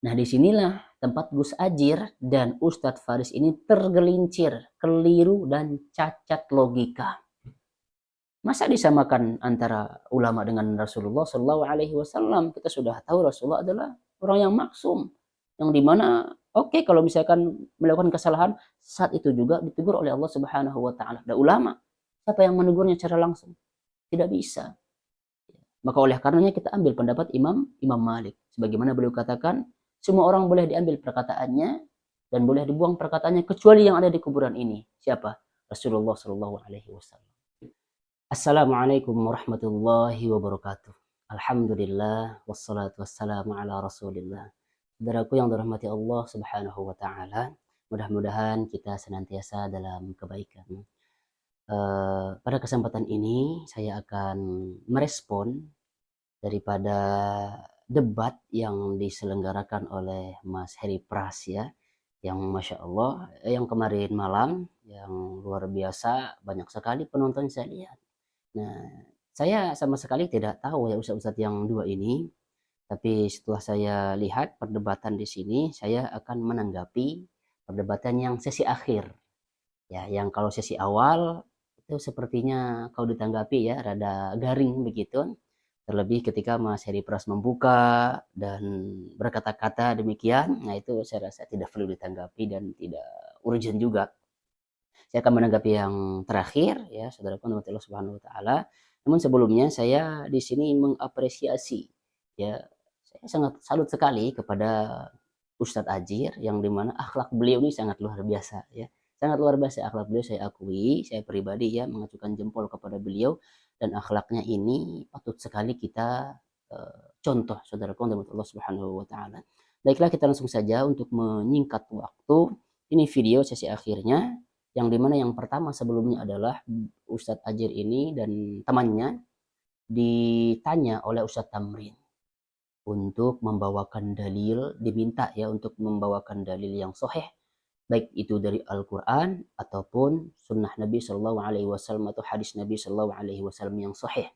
Nah, disinilah tempat Gus Ajir dan Ustadz Faris ini tergelincir, keliru dan cacat logika. Masa disamakan antara ulama dengan Rasulullah Shallallahu Alaihi Wasallam? Kita sudah tahu Rasulullah adalah orang yang maksum, yang dimana oke, kalau misalkan melakukan kesalahan saat itu juga ditegur oleh Allah Subhanahu Wa Taala. Dan ulama, siapa yang menegurnya secara langsung? Tidak bisa. Maka oleh karenanya kita ambil pendapat Imam Malik. Sebagaimana beliau katakan, semua orang boleh diambil perkataannya dan boleh dibuang perkataannya kecuali yang ada di kuburan ini. Siapa? Rasulullah Shallallahu Alaihi Wasallam. Assalamualaikum warahmatullahi wabarakatuh. Alhamdulillah wassalatu wassalamu ala Rasulillah. Saudaraku yang dirahmati Allah Subhanahu wa taala, mudah-mudahan kita senantiasa dalam kebaikan. Pada kesempatan ini saya akan merespon daripada debat yang diselenggarakan oleh Mas Heri Pras ya, yang Masya Allah yang kemarin malam yang luar biasa banyak sekali penonton saya lihat. Nah, saya sama sekali tidak tahu ya ustadz-ustadz yang dua ini, tapi setelah saya lihat perdebatan di sini, saya akan menanggapi perdebatan yang sesi akhir. Ya, yang kalau sesi awal itu sepertinya kalau ditanggapi ya rada garing begitu. Terlebih ketika Mas Heri Pras membuka dan berkata-kata demikian, nah itu saya rasa tidak perlu ditanggapi dan tidak urgent juga. Saya akan menanggapi yang terakhir ya, saudaraku Allah Subhanahu wa taala. Namun sebelumnya saya di sini mengapresiasi ya, saya sangat salut sekali kepada Ustadz Ajir yang dimana akhlak beliau ini sangat luar biasa ya. Sangat luar biasa akhlak beliau, saya akui, saya pribadi ya mengacukan jempol kepada beliau, dan akhlaknya ini patut sekali kita contoh saudaraku Allah Subhanahu wa taala. Baiklah, kita langsung saja untuk menyingkat waktu. Ini video sesi akhirnya, yang dimana yang pertama sebelumnya adalah Ustadz Ajir ini dan temannya ditanya oleh Ustadz Tamrin untuk membawakan dalil, diminta ya untuk membawakan dalil yang sahih, baik itu dari Al-Quran ataupun sunnah Nabi Shallallahu Alaihi Wasallam atau hadis Nabi Shallallahu Alaihi Wasallam yang sahih.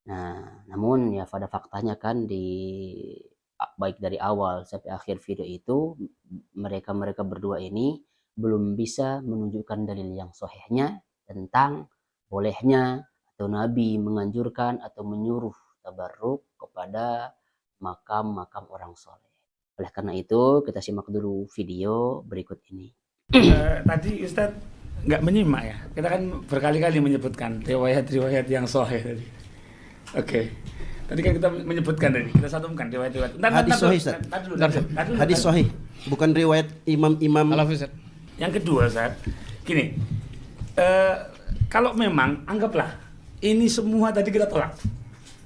Nah, namun ya pada faktanya kan baik dari awal sampai akhir video itu mereka berdua ini belum bisa menunjukkan dalil yang sahihnya tentang bolehnya atau Nabi menganjurkan atau menyuruh tabarruk kepada makam-makam orang soleh. Oleh karena itu kita simak dulu video berikut ini. Tadi Ustadz nggak menyimak ya. Kita kan berkali-kali menyebutkan riwayat-riwayat yang sahih tadi. Oke. Tadi kan kita menyebutkan tadi, kita satukan riwayat-riwayat. Hadis sahih, Ustaz. Hadis sahih, bukan riwayat imam-imam. Yang kedua, Ustaz, gini. Kalau memang anggaplah ini semua tadi kita tolak.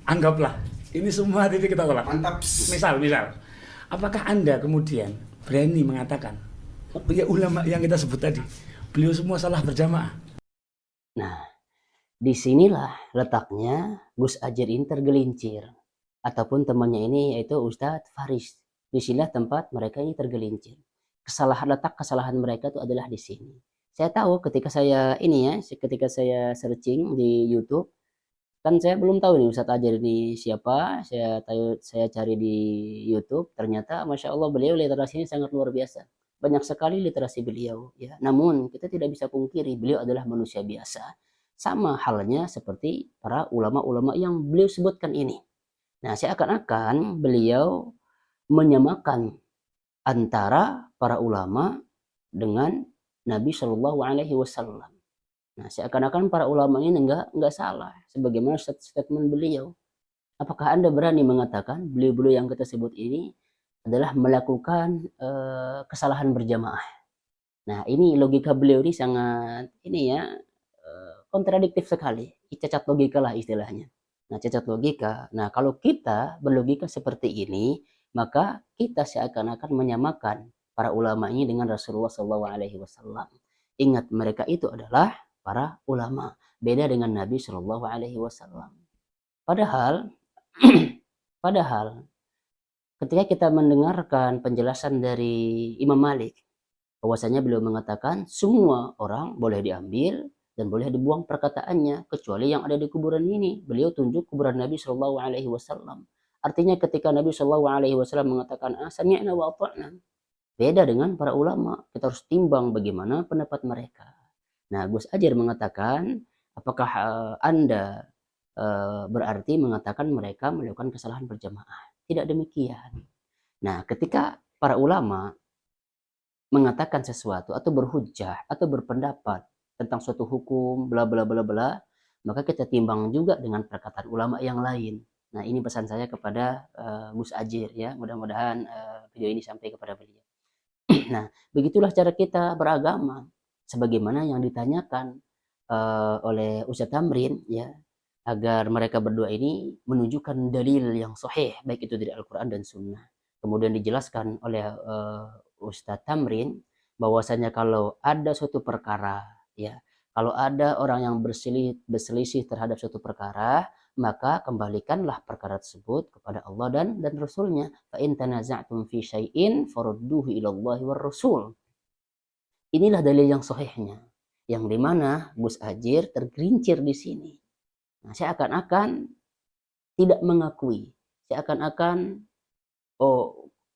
Anggaplah ini semua tadi kita tolak. Mantap. Misal, apakah Anda kemudian berani mengatakan, oh, ya ulama yang kita sebut tadi, beliau semua salah berjamaah? Nah, disinilah letaknya Gus Ajir ini tergelincir, ataupun temannya ini yaitu Ustadz Faris. Disinilah tempat mereka ini tergelincir. Letak kesalahan mereka itu adalah di sini. Saya tahu ketika saya searching di YouTube, kan saya belum tahu nih Ustadz Ajir ini siapa. Saya cari di YouTube, ternyata Masya Allah beliau literasinya sangat luar biasa. Banyak sekali literasi beliau ya. Namun kita tidak bisa pungkiri beliau adalah manusia biasa. Sama halnya seperti para ulama-ulama yang beliau sebutkan ini. Nah, seakan-akan beliau menyamakan antara para ulama dengan Nabi Shallallahu Alaihi Wasallam. Nah, seakan-akan para ulama ini enggak salah, sebagaimana statement beliau. Apakah Anda berani mengatakan beliau-beliau yang kita sebut ini adalah melakukan kesalahan berjamaah? Nah, ini logika beliau ini sangat kontradiktif sekali, cacat logika lah istilahnya. Nah, cacat logika. Nah, kalau kita berlogika seperti ini, maka kita seakan-akan menyamakan para ulama ini dengan Rasulullah SAW. Ingat, mereka itu adalah para ulama, beda dengan Nabi SAW. Padahal, ketika kita mendengarkan penjelasan dari Imam Malik, bahwasanya beliau mengatakan semua orang boleh diambil dan boleh dibuang perkataannya kecuali yang ada di kuburan ini. Beliau tunjuk kuburan Nabi Shallallahu Alaihi Wasallam. Artinya ketika Nabi SAW mengatakan sami'na wa ata'na, beda dengan para ulama. Kita harus timbang bagaimana pendapat mereka. Nah, Gus Ajir mengatakan, apakah Anda berarti mengatakan mereka melakukan kesalahan berjamaah? Tidak demikian. Nah, ketika para ulama mengatakan sesuatu atau berhujjah atau berpendapat tentang suatu hukum bla bla bla bla, maka kita timbang juga dengan perkataan ulama yang lain. Nah, ini pesan saya kepada Gus Ajir ya. Mudah-mudahan video ini sampai kepada beliau. Nah, begitulah cara kita beragama sebagaimana yang ditanyakan oleh Ustadz Tamrin ya, agar mereka berdua ini menunjukkan dalil yang sahih baik itu dari Al-Qur'an dan Sunnah. Kemudian dijelaskan oleh Ustadz Tamrin bahwasanya kalau ada suatu perkara ya, kalau ada orang yang berselisih terhadap suatu perkara, maka kembalikanlah perkara tersebut kepada Allah dan Rasulnya. Fa in tanaza'tum fi syai'in farudduhu ila Allahi war Rasul. Inilah dalil yang sahihnya, yang dimana Gus Ajir tergelincir di sini. Nah, saya akan tidak mengakui, saya akan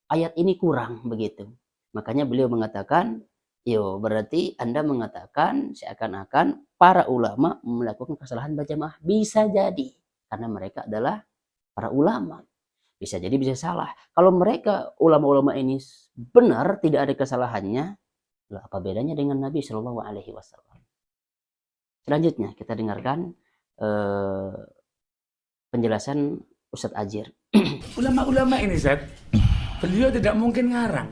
ayat ini kurang begitu. Makanya beliau mengatakan, yo berarti Anda mengatakan seakan-akan para ulama melakukan kesalahan berjamaah. Bisa jadi karena mereka adalah para ulama. Bisa jadi bisa salah. Kalau mereka ulama-ulama ini benar tidak ada kesalahannya, apa bedanya dengan Nabi Shallallahu Alaihi Wasallam? Selanjutnya kita dengarkan penjelasan Ustadz Ajir. Ulama-ulama ini, Zat, beliau tidak mungkin ngarang.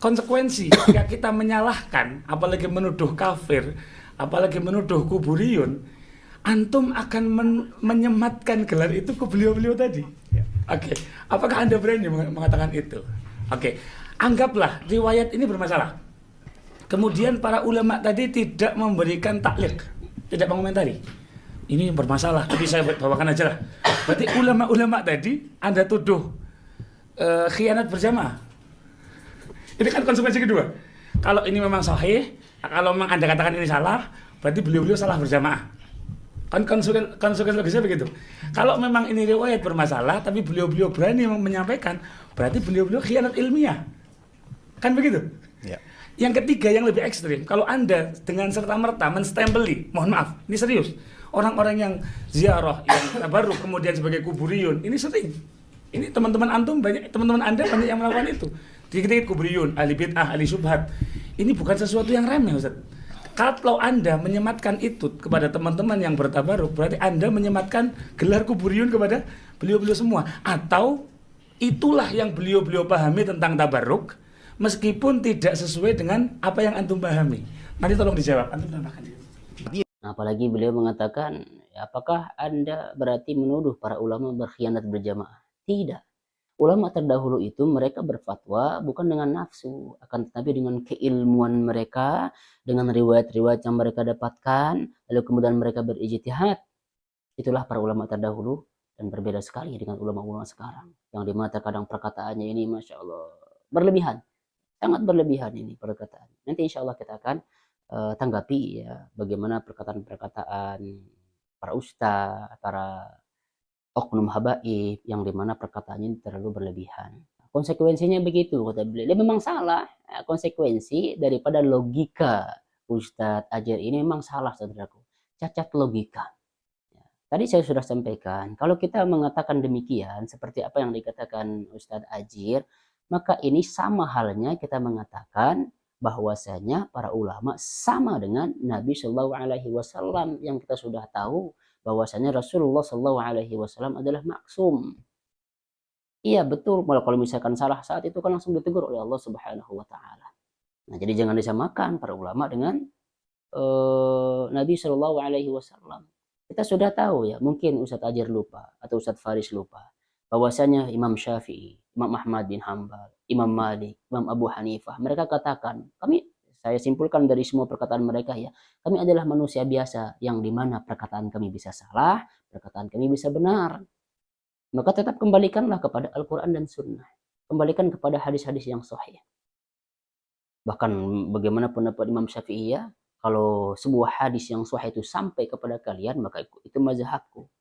Konsekuensi jika kita menyalahkan, apalagi menuduh kafir, apalagi menuduh kuburiyun, antum akan menyematkan gelar itu ke beliau-beliau tadi. Oke, apakah Anda berani mengatakan itu? Oke, anggaplah riwayat ini bermasalah. Kemudian para ulama tadi tidak memberikan taklid, tidak mengomentari. Ini bermasalah, tapi saya bawakan aja lah. Berarti ulama-ulama tadi Anda tuduh khianat berjamaah. Ini kan konsekuensi kedua. Kalau ini memang sahih, kalau memang Anda katakan ini salah, berarti beliau-beliau salah berjamaah. Kan konsekuensi logisnya begitu. Kalau memang ini riwayat bermasalah, tapi beliau-beliau berani menyampaikan, berarti beliau-beliau khianat ilmiah. Kan begitu? Ya. Yang ketiga yang lebih ekstrim, kalau Anda dengan serta-merta menstempeli, mohon maaf, ini serius, orang-orang yang ziarah, yang tabarruk kemudian sebagai kuburiyun, ini sering. Ini teman-teman antum banyak, teman-teman Anda banyak yang melakukan itu. Dikit-dikit kuburiyun, ahli bid'ah, ahli syubhat. Ini bukan sesuatu yang remeh, Ustaz. Kalau Anda menyematkan itu kepada teman-teman yang bertabaruk, berarti Anda menyematkan gelar kuburiyun kepada beliau-beliau semua. Atau itulah yang beliau-beliau pahami tentang tabaruk, meskipun tidak sesuai dengan apa yang antum pahami. Nanti tolong dijawab. Antum tambahkan. Apalagi beliau mengatakan, apakah Anda berarti menuduh para ulama berkhianat berjamaah? Tidak. Ulama terdahulu itu mereka berfatwa bukan dengan nafsu, akan tetapi dengan keilmuan mereka, dengan riwayat-riwayat yang mereka dapatkan, lalu kemudian mereka berijtihad. Itulah para ulama terdahulu, dan berbeda sekali dengan ulama-ulama sekarang, yang dimana terkadang perkataannya ini Masya Allah berlebihan, sangat berlebihan ini perkataan. Nanti insya Allah kita akan tanggapi ya bagaimana perkataan-perkataan para ustaz, para oknum habaib yang dimana perkataannya terlalu berlebihan. Konsekuensinya begitu kata beliau. Dia memang salah. Konsekuensi daripada logika Ustadz Ajir ini memang salah, saudaraku. Cacat logika. Tadi saya sudah sampaikan, kalau kita mengatakan demikian seperti apa yang dikatakan Ustadz Ajir, maka ini sama halnya kita mengatakan bahwasanya para ulama sama dengan Nabi Shallallahu Alaihi Wasallam yang kita sudah tahu bahwasanya Rasulullah Shallallahu Alaihi Wasallam adalah maksum. Iya betul, kalau misalkan salah saat itu kan langsung ditegur oleh Allah Subhanahu Wa Taala. Nah jadi jangan disamakan para ulama dengan Nabi Shallallahu Alaihi Wasallam. Kita sudah tahu ya, mungkin Ustadz Ajir lupa atau Ustadz Faris lupa bahwasanya Imam Syafi'i, Imam Ahmad bin Hambal, Imam Malik, Imam Abu Hanifah, mereka katakan, saya simpulkan dari semua perkataan mereka ya, kami adalah manusia biasa yang dimana perkataan kami bisa salah, perkataan kami bisa benar. Maka tetap kembalikanlah kepada Al-Quran dan Sunnah. Kembalikan kepada hadis-hadis yang sahih. Bahkan bagaimana pendapat Imam Syafi'i ya, kalau sebuah hadis yang sahih itu sampai kepada kalian, maka itu mazhabku.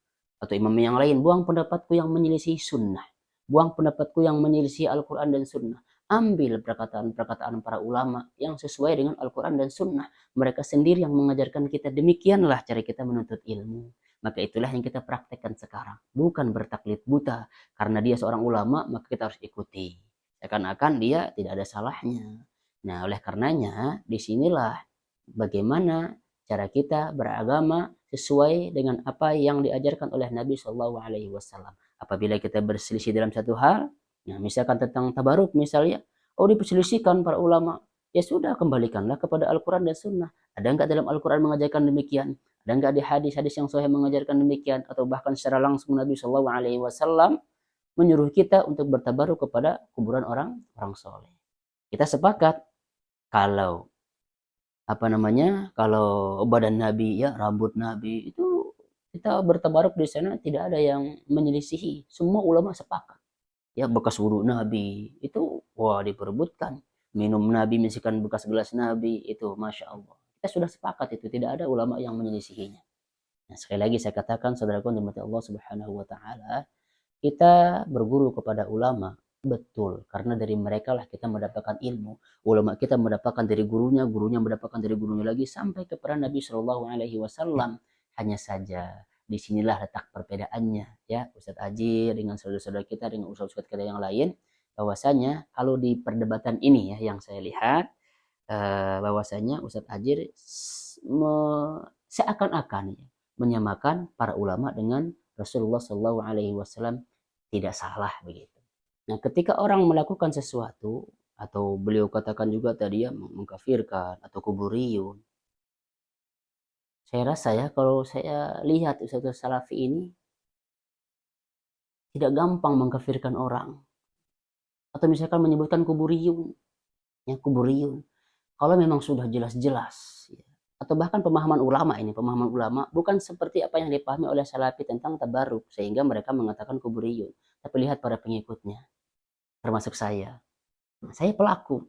atau imam yang lain, buang pendapatku yang menyelisih sunnah, buang pendapatku yang menyelisih Al-Quran dan sunnah. Ambil perkataan-perkataan para ulama yang sesuai dengan Al-Quran dan sunnah. Mereka sendiri yang mengajarkan kita, demikianlah cara kita menuntut ilmu. Maka itulah yang kita praktekkan sekarang. Bukan bertaklid buta. Karena dia seorang ulama, maka kita harus ikuti. Seakan-akan dia tidak ada salahnya. Nah, oleh karenanya, disinilah bagaimana cara kita beragama sesuai dengan apa yang diajarkan oleh Nabi Shallallahu Alaihi Wasallam. Apabila kita berselisih dalam satu hal, nah misalkan tentang tabaruk misalnya, diperselisihkan para ulama, ya sudah, kembalikanlah kepada Al-Quran dan Sunnah. Ada enggak dalam Al-Quran mengajarkan demikian? Ada enggak di hadis-hadis yang sahih mengajarkan demikian? Atau bahkan secara langsung Nabi Shallallahu Alaihi Wasallam menyuruh kita untuk bertabaruk kepada kuburan orang soleh. Kita sepakat kalau kalau badan Nabi, ya rambut Nabi itu kita bertabaruk di sana, tidak ada yang menyelisihi. Semua ulama sepakat. Ya, bekas wudhu Nabi itu diperebutkan. Minum Nabi, misalkan bekas gelas Nabi itu, masya Allah. Kita sudah sepakat itu, tidak ada ulama yang menyelisihinya. Nah, sekali lagi saya katakan, saudaraku dirahmati Allah Subhanahu wa taala, kita berguru kepada ulama. Betul, karena dari mereka lah kita mendapatkan ilmu. Ulama kita mendapatkan dari gurunya, gurunya mendapatkan dari gurunya lagi, sampai kepada Nabi Shallallahu Alaihi Wasallam. Hanya saja disinilah letak perbedaannya, ya Ustadz Ajir dengan saudara-saudara kita, dengan ustadz-ustadz kita yang lain. Bahwasanya kalau di perdebatan ini ya, yang saya lihat bahwasanya Ustadz Ajir seakan-akan ya, menyamakan para ulama dengan Rasulullah Shallallahu Alaihi Wasallam. Tidak salah begitu. Nah, ketika orang melakukan sesuatu, atau beliau katakan juga tadi ya, mengkafirkan atau kuburiyun, saya rasa ya, kalau saya lihat Ustaz Salafi ini tidak gampang mengkafirkan orang, atau misalkan menyebutkan kuburiyun, ya kuburiyun, kalau memang sudah jelas-jelas, ya. Atau bahkan pemahaman ulama bukan seperti apa yang dipahami oleh Salafi tentang tabaruk, sehingga mereka mengatakan kuburiyun. Tapi lihat para pengikutnya, termasuk saya pelaku.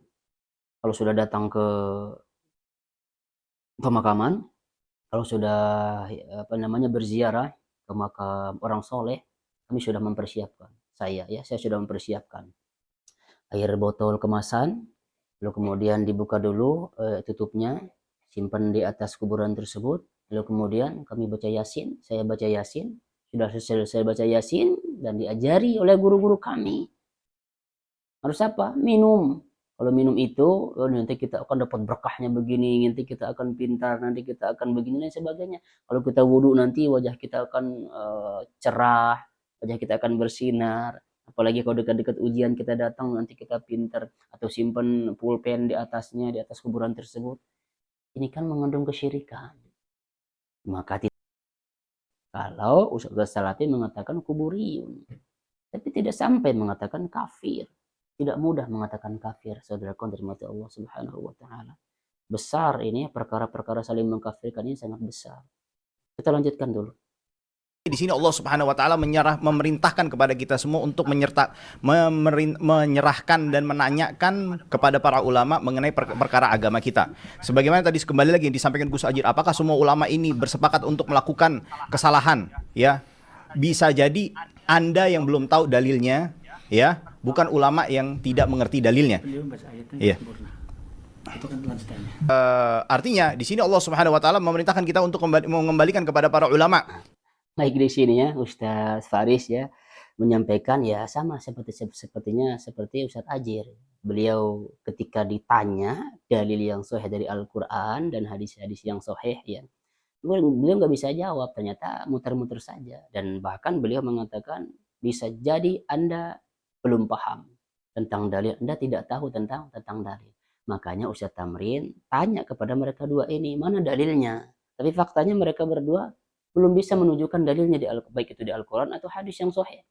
Kalau sudah datang ke pemakaman, kalau sudah berziarah ke makam orang soleh, kami sudah mempersiapkan. Saya sudah mempersiapkan air botol kemasan, lalu kemudian dibuka dulu tutupnya, simpan di atas kuburan tersebut, lalu kemudian kami baca Yasin, saya baca Yasin, sudah selesai baca Yasin dan diajari oleh guru-guru kami. Harus apa? Minum. Kalau minum itu, nanti kita akan dapat berkahnya begini, nanti kita akan pintar, nanti kita akan begini dan sebagainya. Kalau kita wudhu nanti wajah kita akan cerah, wajah kita akan bersinar. Apalagi kalau dekat-dekat ujian kita datang, nanti kita pintar. Atau simpan pulpen di atasnya, di atas kuburan tersebut. Ini kan mengandung kesyirikan. Maka kalau Ustaz Salafi mengatakan kuburiyun, tapi tidak sampai mengatakan kafir. Tidak mudah mengatakan kafir, saudaraku dirahmati Allah Subhanahu wa taala. Besar ini perkara-perkara saling mengkafirkan ini, sangat besar. Kita lanjutkan dulu. Di sini Allah Subhanahu wa taala memerintahkan kepada kita semua untuk menyerahkan dan menanyakan kepada para ulama mengenai perkara agama kita. Sebagaimana tadi kembali lagi yang disampaikan Gus Ajir, apakah semua ulama ini bersepakat untuk melakukan kesalahan? Ya, bisa jadi Anda yang belum tahu dalilnya, ya, bukan ulama yang tidak mengerti dalilnya. Iya. Itu kan lanjutannya. Artinya di sini Allah Subhanahu wa taala memerintahkan kita untuk mengembalikan kepada para ulama. Baik, di sini ya Ustaz Faris ya menyampaikan ya sama seperti Ustaz Ajir. Beliau ketika ditanya dalil yang sahih dari Al-Qur'an dan hadis-hadis yang sahih ya, beliau nggak bisa jawab, ternyata muter-muter saja. Dan bahkan beliau mengatakan bisa jadi Anda belum paham tentang dalil, Anda tidak tahu tentang dalil. Makanya Ustaz Tamrin tanya kepada mereka dua ini, mana dalilnya? Tapi faktanya mereka berdua belum bisa menunjukkan dalilnya, baik itu di Al-Quran atau hadis yang sahih.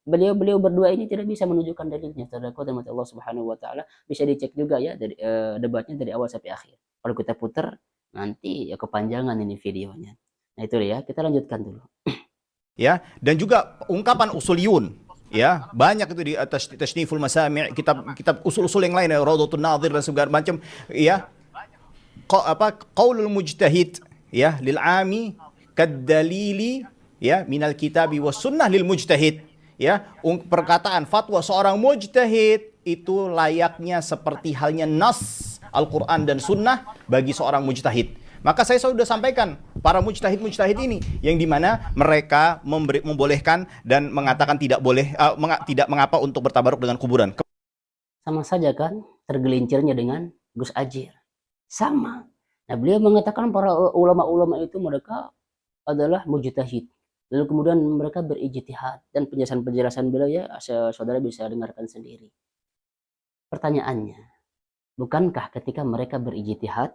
Beliau berdua ini tidak bisa menunjukkan dalilnya. Saudaraku dan Allah Subhanahu wa taala, bisa dicek juga ya dari debatnya dari awal sampai akhir. Kalau kita putar nanti ya kepanjangan ini videonya. Nah itu ya, kita lanjutkan dulu. Ya, dan juga ungkapan usuliyun. Ya, banyak itu di atas Tasniful Masami', kitab usul-usul yang lain, Rawdatun Nadhir dan segala macam, ya. Qaulul mujtahid, ya, lil ami kadalili ya, minal kitabi was sunnah lil mujtahid, ya, perkataan fatwa seorang mujtahid itu layaknya seperti halnya nas Al-Quran dan sunnah bagi seorang mujtahid. Maka saya sudah sampaikan para mujtahid ini yang dimana mereka membolehkan dan mengatakan tidak boleh, tidak mengapa untuk bertabaruk dengan kuburan. Sama saja kan tergelincirnya dengan Gus Ajir. Sama. Nah, beliau mengatakan para ulama-ulama itu mereka adalah mujtahid. Lalu kemudian mereka berijtihad, dan penjelasan-penjelasan beliau ya saudara bisa dengarkan sendiri. Pertanyaannya, bukankah ketika mereka berijtihad,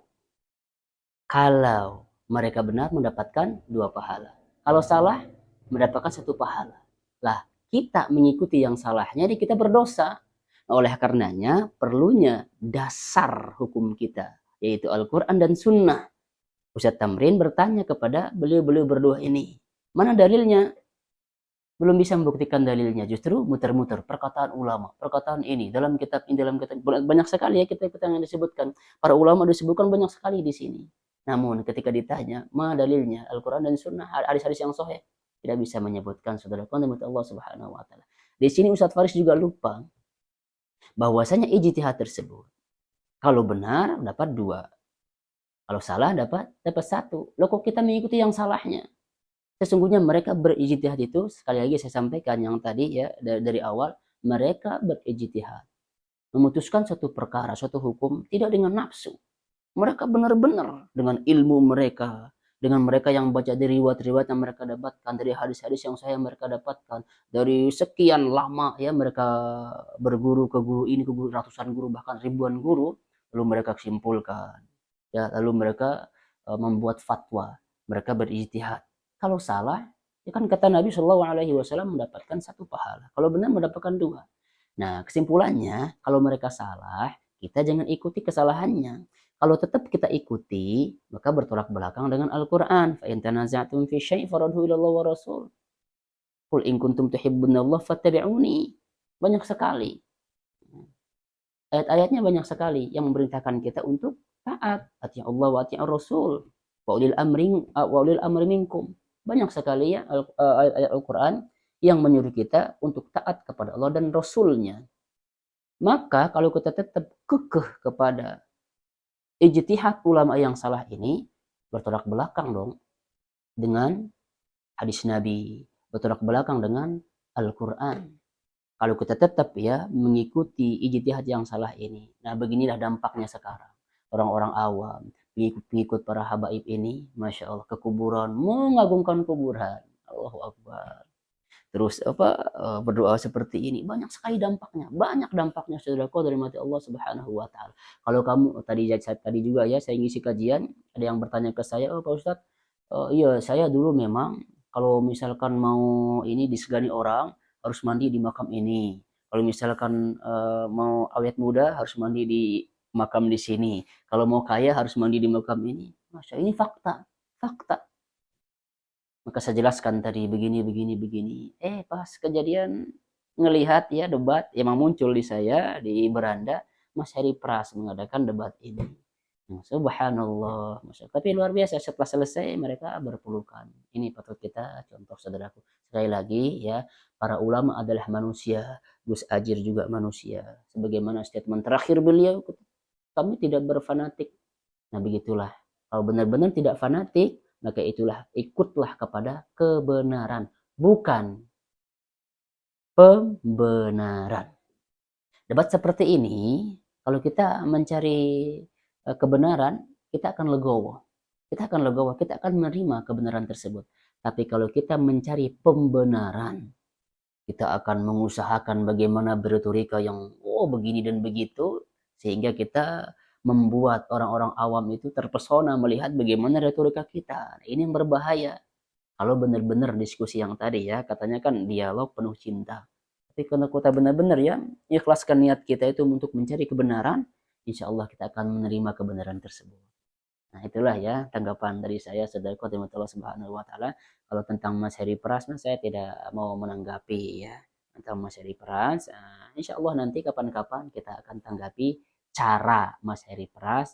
kalau mereka benar mendapatkan 2 pahala, kalau salah mendapatkan 1 pahala. Lah, kita mengikuti yang salahnya, jadi kita berdosa. Oleh karenanya perlunya dasar hukum kita, yaitu Al-Quran dan Sunnah. Ustadz Tamrin bertanya kepada beliau-beliau berdua ini, mana dalilnya? Belum bisa membuktikan dalilnya, justru muter-muter perkataan ulama, perkataan ini dalam kitab ini, dalam kitab banyak sekali ya kita yang disebutkan. Para ulama disebutkan banyak sekali di sini. Namun ketika ditanya, mana dalilnya? Al-Quran dan Sunnah, hadis-hadis yang sahih, tidak bisa menyebutkan, saudara demi Allah Subhanahu wa taala. Di sini Ustadz Faris juga lupa bahwasanya ijtihad tersebut kalau benar dapat 2, kalau salah dapat 1. Loh kok kita mengikuti yang salahnya? Sesungguhnya mereka berijtihad itu, sekali lagi saya sampaikan yang tadi ya dari awal, mereka berijtihad memutuskan suatu perkara, suatu hukum tidak dengan nafsu. Mereka benar-benar dengan ilmu mereka, dengan mereka yang baca dari riwayat-riwayat yang mereka dapatkan, dari hadis-hadis yang saya mereka dapatkan, dari sekian lama ya mereka berguru ke guru ini, ke guru, ratusan guru, bahkan ribuan guru, lalu mereka simpulkan ya, lalu mereka membuat fatwa, mereka berijtihad. Kalau salah ya kan kata Nabi SAW mendapatkan 1 pahala, kalau benar mendapatkan 2. Nah, kesimpulannya kalau mereka salah, kita jangan ikuti kesalahannya. Kalau tetap kita ikuti, maka bertolak belakang dengan Al-Quran. Fa in tanaza'tum fi syai' farudhu ila Allah wa Rasul. Qul in kuntum tuhibbunallah fattabi'uni. Banyak sekali. Ayat-ayatnya banyak sekali yang memerintahkan kita untuk taat. Ati Allah wa ati Rasul. Wa ulil amri minkum. Banyak sekali ya ayat-ayat Al-Quran yang menyuruh kita untuk taat kepada Allah dan Rasulnya. Maka kalau kita tetap kekeh kepada ijtihad ulama yang salah ini, bertolak belakang dong dengan hadis Nabi, bertolak belakang dengan Al-Quran. Kalau kita tetap ya mengikuti ijtihad yang salah ini, nah beginilah dampaknya sekarang. Orang-orang awam, pengikut para habaib ini, Masya Allah, ke kuburan, mengagungkan kuburan. Allahu Akbar. Terus berdoa seperti ini, banyak sekali dampaknya, saudaraku dari mati Allah Subhanahu wa taala. Kalau kamu tadi juga ya saya ngisi kajian, ada yang bertanya ke saya, "Oh Pak Ustadz, iya saya dulu memang kalau misalkan mau ini disegani orang harus mandi di makam ini. Kalau misalkan mau awet muda harus mandi di makam di sini. Kalau mau kaya harus mandi di makam ini." Masya Allah, ini fakta. Maka saya jelaskan tadi begini. Pas kejadian ngelihat ya debat, emang muncul di saya di beranda, Mas Heri Pras mengadakan debat ini. Subhanallah, Masya Allah. Tapi luar biasa, setelah selesai mereka berpelukan. Ini patut kita contoh, saudaraku. Sekali lagi ya, para ulama adalah manusia, Gus Ajir juga manusia. Sebagaimana statement terakhir beliau, kami tidak berfanatik. Nah begitulah, kalau benar-benar tidak fanatik, maka ikutlah kepada kebenaran, bukan pembenaran. Debat seperti ini, kalau kita mencari kebenaran, kita akan legowo. Kita akan menerima kebenaran tersebut. Tapi kalau kita mencari pembenaran, kita akan mengusahakan bagaimana berretorika yang begini dan begitu, sehingga kita membuat orang-orang awam itu terpesona melihat bagaimana retorika kita. Ini yang berbahaya. Kalau benar-benar diskusi yang tadi ya, katanya kan dialog penuh cinta. Tapi kalau kita benar-benar ya, ikhlaskan niat kita itu untuk mencari kebenaran, insya Allah kita akan menerima kebenaran tersebut. Nah itulah ya tanggapan dari saya, saudaraku Allah Subhanahu wa taala. Kalau tentang Mas Heri Pras, saya tidak mau menanggapi ya tentang Mas Heri Pras. Insya Allah nanti kapan-kapan kita akan tanggapi cara Mas Heri Pras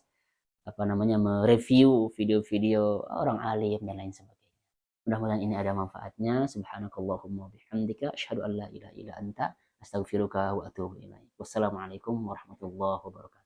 mereview video-video orang alim dan lain sebagainya. Mudah-mudahan ini ada manfaatnya. Subhanakallahumma bihamdika asyhadu an la ilaha illa anta astaghfiruka wa atubu ilaik. Wassalamualaikum warahmatullahi wabarakatuh.